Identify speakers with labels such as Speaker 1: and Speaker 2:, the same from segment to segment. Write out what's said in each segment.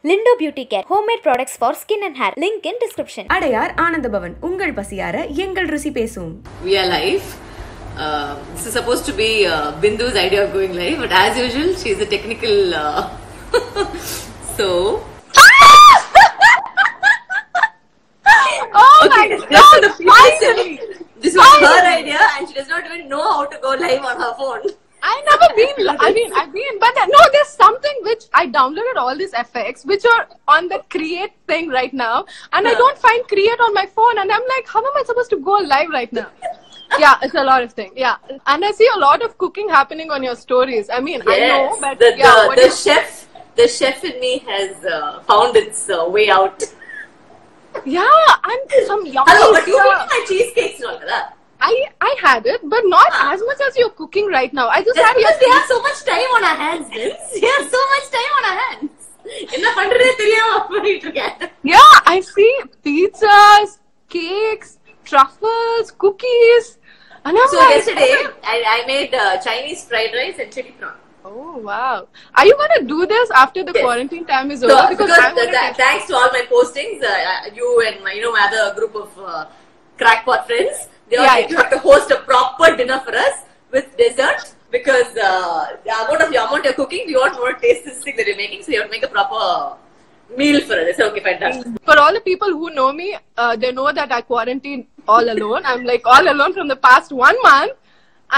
Speaker 1: Lindo Beauty Care, homemade products for skin and hair. Link in description.
Speaker 2: Adyar Ananda Pawan உங்கள் பசியார எங்கள் ருசி பேசும்.
Speaker 3: We are live. This is supposed to be Bindu's idea of going live, but as usual, she's a technical. So.
Speaker 4: Oh
Speaker 3: okay,
Speaker 4: my God!
Speaker 3: Finally, this was her idea, and she does not even know how to go live on her phone.
Speaker 4: I've never been. I've been, but no, there's something which I downloaded all these effects which are on the create thing right now, and I don't find create on my phone, and I'm like, how am I supposed to go live right now? Yeah, it's a lot of things. Yeah, and I see a lot of cooking happening on your stories. I mean, yes, I know, but
Speaker 3: the chef in me has found its way out.
Speaker 4: Yeah, and some yummy.
Speaker 3: Hello, but you eat my cheesecakes, no?
Speaker 4: I had it, but not as much as you're cooking right now. I just had
Speaker 3: because we have so much time on our hands, Vince. We have so much time on our hands.
Speaker 4: Yeah, I see pizzas, cakes, truffles, cookies. And I'm
Speaker 3: so
Speaker 4: like,
Speaker 3: yesterday, I made Chinese fried rice and chili prawn.
Speaker 4: Oh, wow. Are you going to do this after the quarantine time is over?
Speaker 3: Because thanks to all my postings, you and my other group of crackpot friends, you have to host a proper dinner for us with dessert because the amount you're cooking, we want more taste this thing that you're making, so you have to make a proper meal for us. Okay, fine, done.
Speaker 4: For all the people who know me, they know that I quarantine all alone. I'm like all alone from the past 1 month.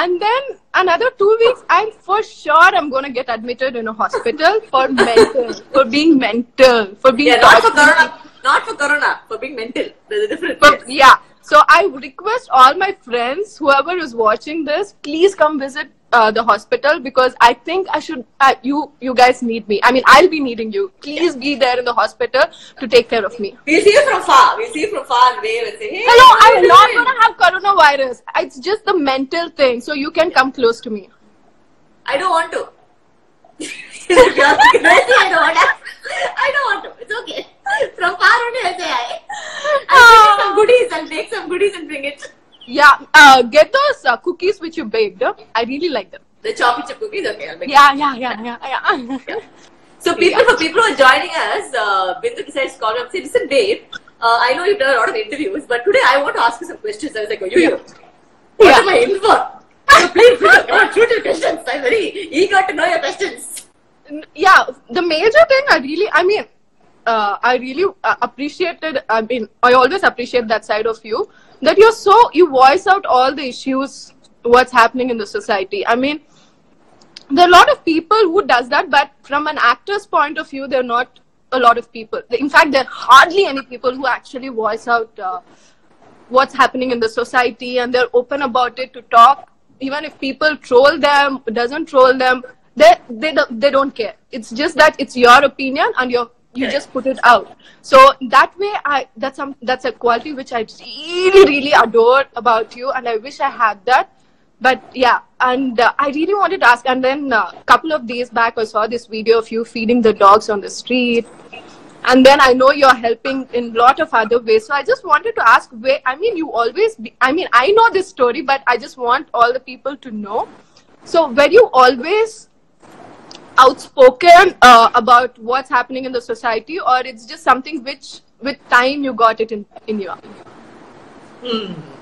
Speaker 4: And then another 2 weeks, I'm for sure I'm going to get admitted in a hospital for being mental, for being
Speaker 3: not for corona, for being mental. There's a difference.
Speaker 4: Yeah. So I would request all my friends, whoever is watching this, please come visit the hospital because I think I should. You guys need me. I mean, I'll be needing you. Please be there in the hospital to take care of me.
Speaker 3: We'll see you from far. We'll see you from far and wave and say, "Hey,
Speaker 4: hello, I'm not gonna have coronavirus. It's just the mental thing. So you can come close to me."
Speaker 3: I don't want to. I don't want to. It's okay. From far only I'll say I'll make some goodies and bring it.
Speaker 4: Yeah, get those cookies which you baked. I really like them.
Speaker 3: The choppy chip cookies? Okay, I'll make
Speaker 4: Yeah.
Speaker 3: So for people who are joining us, Bindu decides to call me up and say, listen babe, I know you've done a lot of interviews, but today I want to ask you some questions. I was like, what am I in for? So please, come on, shoot your questions. I'm very eager to know your questions.
Speaker 4: Yeah, the major thing I really appreciated. I mean, I always appreciate that side of you. That you voice out all the issues, what's happening in the society. I mean, there are a lot of people who does that, but from an actor's point of view, there are not a lot of people. In fact, there are hardly any people who actually voice out what's happening in the society, and they're open about it to talk. Even if people troll them, doesn't troll them, they don't care. It's just that it's your opinion and you just put it out. So that way, that's a quality which I really adore about you, and I wish I had that. But yeah, and I really wanted to ask. And then a couple of days back, I saw this video of you feeding the dogs on the street. And then I know you're helping in a lot of other ways. So I just wanted to ask, I know this story, but I just want all the people to know. So were you always outspoken about what's happening in the society, or it's just something which with time you got it in you?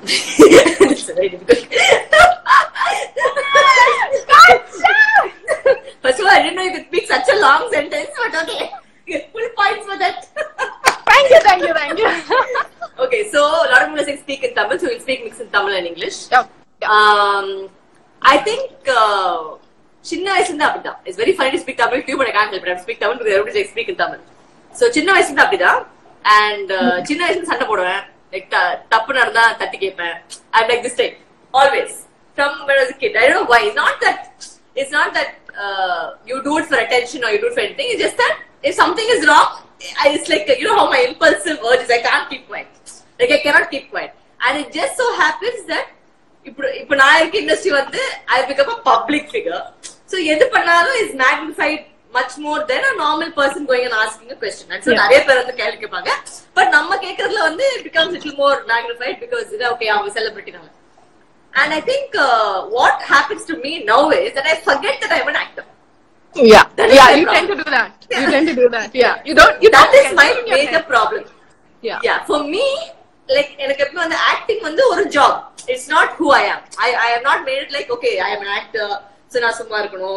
Speaker 3: It's very difficult. First of all, I didn't know you could speak such a long sentence, but okay. Full points for that.
Speaker 4: Thank you.
Speaker 3: Okay, so a lot of people are saying speak in Tamil, so we'll speak mix in Tamil and English.
Speaker 4: Yeah.
Speaker 3: I think Chinna vayasunda appadha. It's very funny to speak Tamil too, but I can't help it. I have to speak Tamil because everybody speak in Tamil. So Chinna vayasunda appadha, and Chinna vayasunda sanda poduven. Like tappu nadanda thatti keppen. I'm like this type always from when I was a kid. I don't know why. It's not that you do it for attention or you do it for anything. It's just that if something is wrong, it's like how my impulsive urge is. I can't keep quiet. Like I cannot keep quiet, and it just so happens that இப்போ நான் இருக்க industry வந்து I become a public figure. So எது பண்ணாலும் is magnified much more than a normal person going and asking a question. And so நிறைய பேர் வந்து கேள்வி கேட்பாங்க. But நம்ம கேட்கறதுல வந்து it becomes a little more magnified because okay, அவங்க celebrity நாங்க. And I think what happens to me now is that I forget that I'm an actor.
Speaker 4: Yeah,
Speaker 3: That is
Speaker 4: yeah,
Speaker 3: my
Speaker 4: you
Speaker 3: problem.
Speaker 4: tend to do that. You tend to do that. Yeah, you don't.
Speaker 3: That is my
Speaker 4: get it in your
Speaker 3: major
Speaker 4: head.
Speaker 3: problem.
Speaker 4: Yeah.
Speaker 3: Yeah, for me, like எனக்கு எப்போ வந்து acting வந்து ஒரு job. It's not who I am. I have not made it like okay, I am an actor. So நான் சும்மா இருக்கணும்,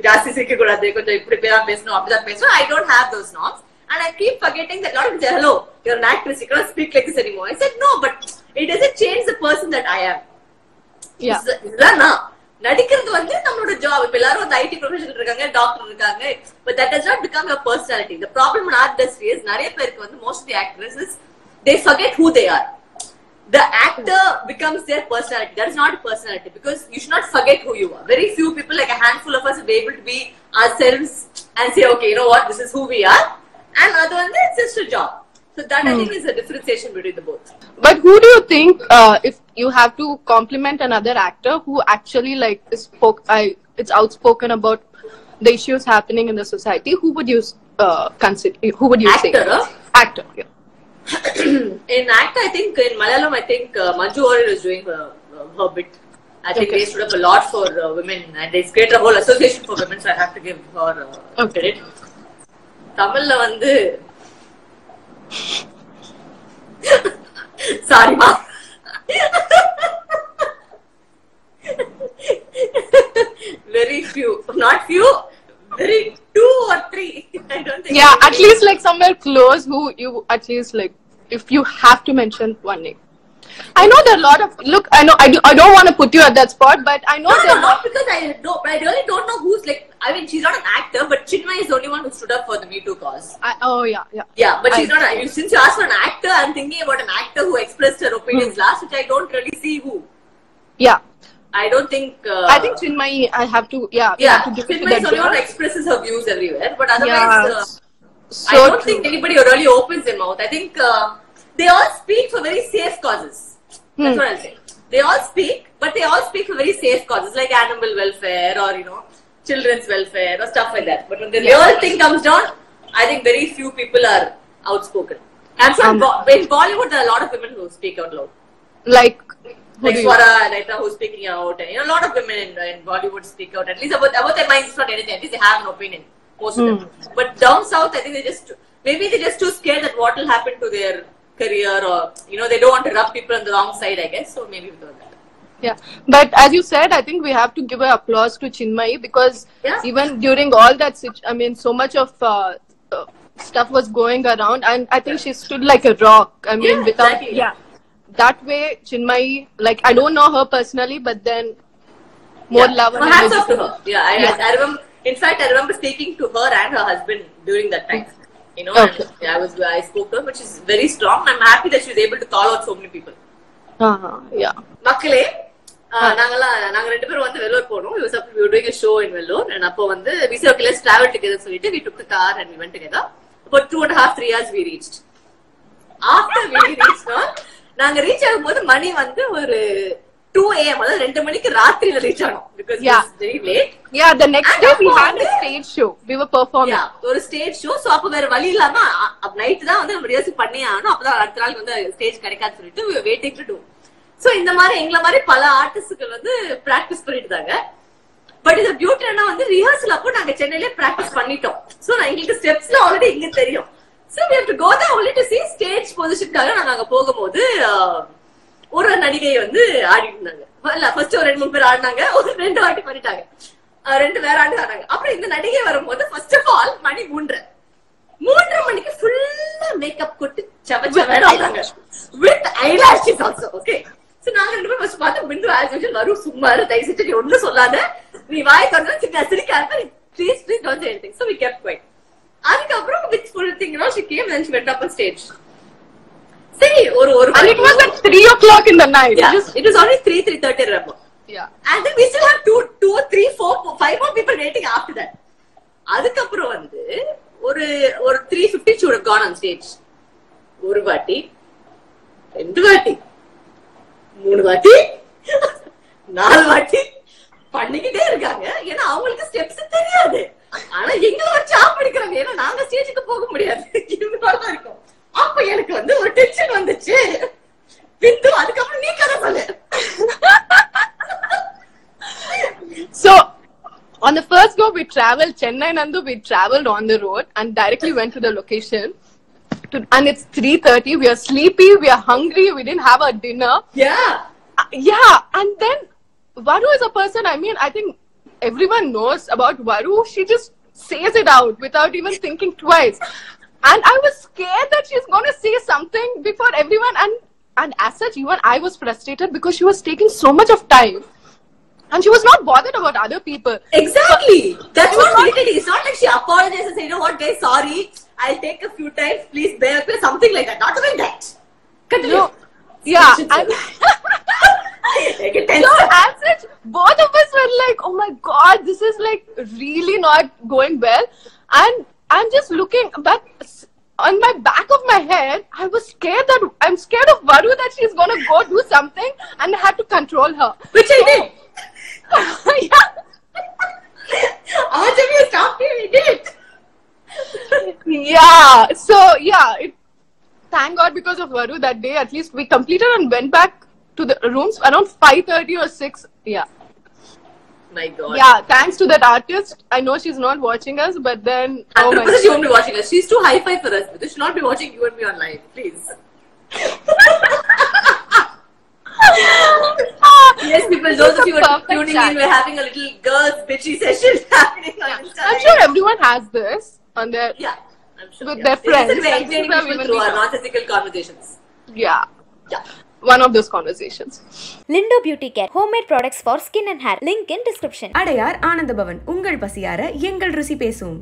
Speaker 3: ஜாஸ்தி சிரிக்க கூடாது, கொஞ்சம் இப்படி தான் பேசணும், அப்படிதான் பேசணும். I don't have those norms. And I keep forgetting that a lot of people say, hello, you're an actress, you cannot speak like this anymore. I said, no, but it doesn't change the person that I am.
Speaker 4: Yeah.
Speaker 3: இதுதான் நான் நடிக்கிறது வந்து நம்மளோட job. இப்ப எல்லாரும் வந்து ID professional இருக்காங்க, doctor இருக்காங்க, but that does not become your personality. The problem in art industry is நிறைய பேருக்கு வந்து most of the actresses they forget who they are. The actor becomes their personality. That is not a personality because you should not forget who you are. Very few people, like a handful of us, will be able to be ourselves and say, okay, you know what, this is who we are, and other one it's just a job. So that I think is the differentiation between the both.
Speaker 4: But who do you think, if you have to compliment another actor who actually like it's outspoken about the issues happening in the society, who would you consider? Who would you say?
Speaker 3: Actor?
Speaker 4: Actor. Yeah.
Speaker 3: In actor, I think in Malayalam, I think Manju Warrier is doing her bit. I think
Speaker 4: Okay.
Speaker 3: they stood up a lot for women, and they created a whole association for women. So I have to give her credit. Tamilல வந்து sorry ma. Very few, not few, very 2 or 3. I don't think.
Speaker 4: Yeah, at least like somewhere close who you at least like if you have to mention one name. I know there are a lot of look. I know I don't want to put you at that spot, but I know
Speaker 3: No,
Speaker 4: there are
Speaker 3: not because I know, but I really don't know who's like. I mean, she's not an actor, but Chinmay is the only one who stood up for the Me Too cause.
Speaker 4: oh yeah.
Speaker 3: Yeah, but she's not. Since you asked for an actor, I'm thinking about an actor who expressed her opinions last, which I don't really see who.
Speaker 4: Yeah.
Speaker 3: I don't think.
Speaker 4: I think Chinmay, I have to, we
Speaker 3: Yeah,
Speaker 4: have to give it to
Speaker 3: Chinmay is
Speaker 4: that
Speaker 3: the only one who
Speaker 4: girl.
Speaker 3: expresses her views everywhere, but
Speaker 4: Yeah,
Speaker 3: otherwise,
Speaker 4: so
Speaker 3: I don't
Speaker 4: true.
Speaker 3: think anybody really opens their mouth. I think they all speak for very safe causes. That's what I'll say. They all speak, but they all speak for very safe causes like animal welfare or children's welfare or stuff like that. But when the real thing comes down, I think very few people are outspoken. And so in Bollywood, there are a lot of women who speak out loud.
Speaker 4: Like, who
Speaker 3: Like
Speaker 4: do you-
Speaker 3: Swara right now who's speaking out, and a lot of women in Bollywood speak out at least about their minds, not anything. At least they have an opinion, most of them. But down south, I think they're just too scared that what will happen to their career, or they don't want to rub people on the wrong side, I guess. So maybe because of that.
Speaker 4: Yeah, but as you said, I think we have to give an applause to Chinmay because
Speaker 3: Yeah.
Speaker 4: even during all that, so much of stuff was going around, and I think she stood like a rock. I mean,
Speaker 3: Yeah,
Speaker 4: without
Speaker 3: exactly.
Speaker 4: that way, Chinmay, like I don't know her personally, but then more love and
Speaker 3: Hats
Speaker 4: energy
Speaker 3: off to her. Yeah, I remember. In fact, I remember speaking to her and her husband during that time.
Speaker 4: Okay.
Speaker 3: And I spoke to her, which is very strong. I'm happy that she was able to call out so many people.
Speaker 4: Yeah.
Speaker 3: மக்களே நாங்க 2 பேரும் வந்து வெள்ளூர் போனோம். We were doing a show in Vellore, and அப்போ வந்து we said okay, let's travel together சொல்லிட்டு we took the car and we went together. About 2.5-3 hours we reached. After we reached, நாங்க reach ஆகும்போது மணி வந்து ஒரு 2 AM, அதாவது 2 மணிக்கு ராத்திரியில ரீச் ஆனோம் because it was very late.
Speaker 4: Yeah, the next
Speaker 3: And
Speaker 4: day we
Speaker 3: அப்போ
Speaker 4: had a
Speaker 3: வந்து-
Speaker 4: stage show. We were performing.
Speaker 3: Yeah, ஒரு ஸ்டேஜ் ஷோ. சோ அப்ப வேற வழி இல்லாம நைட் தான் வந்து நம்ம ரிஹர்சல் பண்ணி ஆகணும். அப்பதான் அடுத்த நாள் வந்து ஸ்டேஜ் கிடைக்காது சொல்லிட்டு வெயிட்டிங் டு டூ. சோ இந்த மாதிரி எங்களை மாதிரி பல ஆர்டிஸ்டுகள் வந்து பிராக்டிஸ் பண்ணிட்டு இருந்தாங்க. பட் இது பியூட்டி என்ன வந்து ரிஹர்சல் அப்போ நாங்க சென்னையிலே பிராக்டிஸ் பண்ணிட்டோம். சோ எங்களுக்கு ஸ்டெப்ஸ்ல ஆல்ரெடி இங்க தெரியும். So we have to go there only to see stage positionக்காக நாங்க அங்க போகும்போது ஒரு நடிகை வந்து ஆடிட்டு இருந்தாங்க. இல்ல ஃபர்ஸ்ட் ஒரு 2-3 பேர் ஆடினாங்க, ஒரு 2 வாட்டி பண்ணிட்டாங்க, 2 வேற ஆடினாங்க. அப்புறம் இந்த நடிகை வரும்போது ஃபர்ஸ்ட் ஆஃப் ஆல் மணி 3:30 மணிக்கு ஃபுல்லா மேக்கப் போட்டு சவச்சவேட ஆடுறாங்க with eyelashes also. Okay, so நாங்க 2 பேரும் ஃபர்ஸ்ட் பார்த்து பிந்து ஆஸ் யூசுவல் வரும் சும்மா தயவு செஞ்சு நீ ஒண்ணும் சொல்லாத, நீ வாய் திறந்தா சிரிக்க ஆரம்பி, please don't say anything. So we kept quiet. அதுக்கப்புறம் with full thing, she came and she went up on stage. சரி ஒரு
Speaker 4: And it was at 3 o'clock in the night.
Speaker 3: yeah, it was only 3:30 remember.
Speaker 4: Yeah.
Speaker 3: And then we still have 2 or 3 4 5 more people waiting after that. அதுக்கப்புறம் வந்து ஒரு 3:50 should have gone on stage. ஒரு வாட்டி, 2 வாட்டி, 3 வாட்டி, 4 வாட்டி பண்ணிக்கிட்டே இருக்காங்க. ஏன்னா அவங்களுக்கு ஸ்டெப்ஸ் தெரியாது. ஆனா எங்களை வச்சு ஆப் பண்ணிக்கிறாங்க. ஏன்னா நாங்க ஸ்டேஜுக்கு போக முடியாது, இவ்வளவுதான் இருக்கும். அப்ப எனக்கு வந்து ஒரு டென்ஷன் வந்துச்சு. பிந்து அதுக்கப்புறம் நீ கதை சொல்லு.
Speaker 4: So On the first go, we traveled Chennai Nandu. We traveled on the road and directly went to the location. And it's 3:30. We are sleepy. We are hungry. We didn't have our dinner.
Speaker 3: Yeah.
Speaker 4: Yeah. And then Varu is a person. I mean, I think everyone knows about Varu. She just says it out without even thinking twice. And I was scared that she's going to say something before everyone. And as such, even I was frustrated because she was taking so much of time. And she was not bothered about other people.
Speaker 3: Exactly. That's what irritating. It's not like she apologizes and says, you know what, guys, sorry. I'll take a few times. Please bear with me. Something like that. Not even that. Continue.
Speaker 4: No. Yeah. And so as such, both of us were like, oh my God, this is like really not going well. And I'm just looking, but on my back of my head, I was scared that I'm scared of Varu that she's going to go do something and I had to control her.
Speaker 3: Which I did.
Speaker 4: Yeah.
Speaker 3: Aaj we stopped here, we did.
Speaker 4: Yeah. So yeah, thank God because of Varu that day, at least we completed and went back to the rooms around 5:30 or 6. Yeah.
Speaker 3: My God.
Speaker 4: Yeah, thanks to that artist. I know she's not watching us, but then
Speaker 3: Oh my God. She won't be watching us. She's too high-fi for us. She should not be watching you and me online. Please. Yes, people, those of you who are tuning in, we're having a little girls' bitchy session happening on Instagram.
Speaker 4: I'm sure everyone has this on their
Speaker 3: Yeah, I'm sure.
Speaker 4: with their friends.
Speaker 3: We're entertaining
Speaker 4: This is how
Speaker 3: people
Speaker 4: even
Speaker 3: through
Speaker 4: we
Speaker 3: our
Speaker 4: know.
Speaker 3: non-physical conversations.
Speaker 4: Yeah,
Speaker 3: Yeah.
Speaker 4: one of those conversations.
Speaker 1: Lindo Beauty Care, homemade products for skin and hair. Link in description.
Speaker 2: Adyar Ananda Pawan உங்கள் பசியார எங்கள் ருசி பேசும்.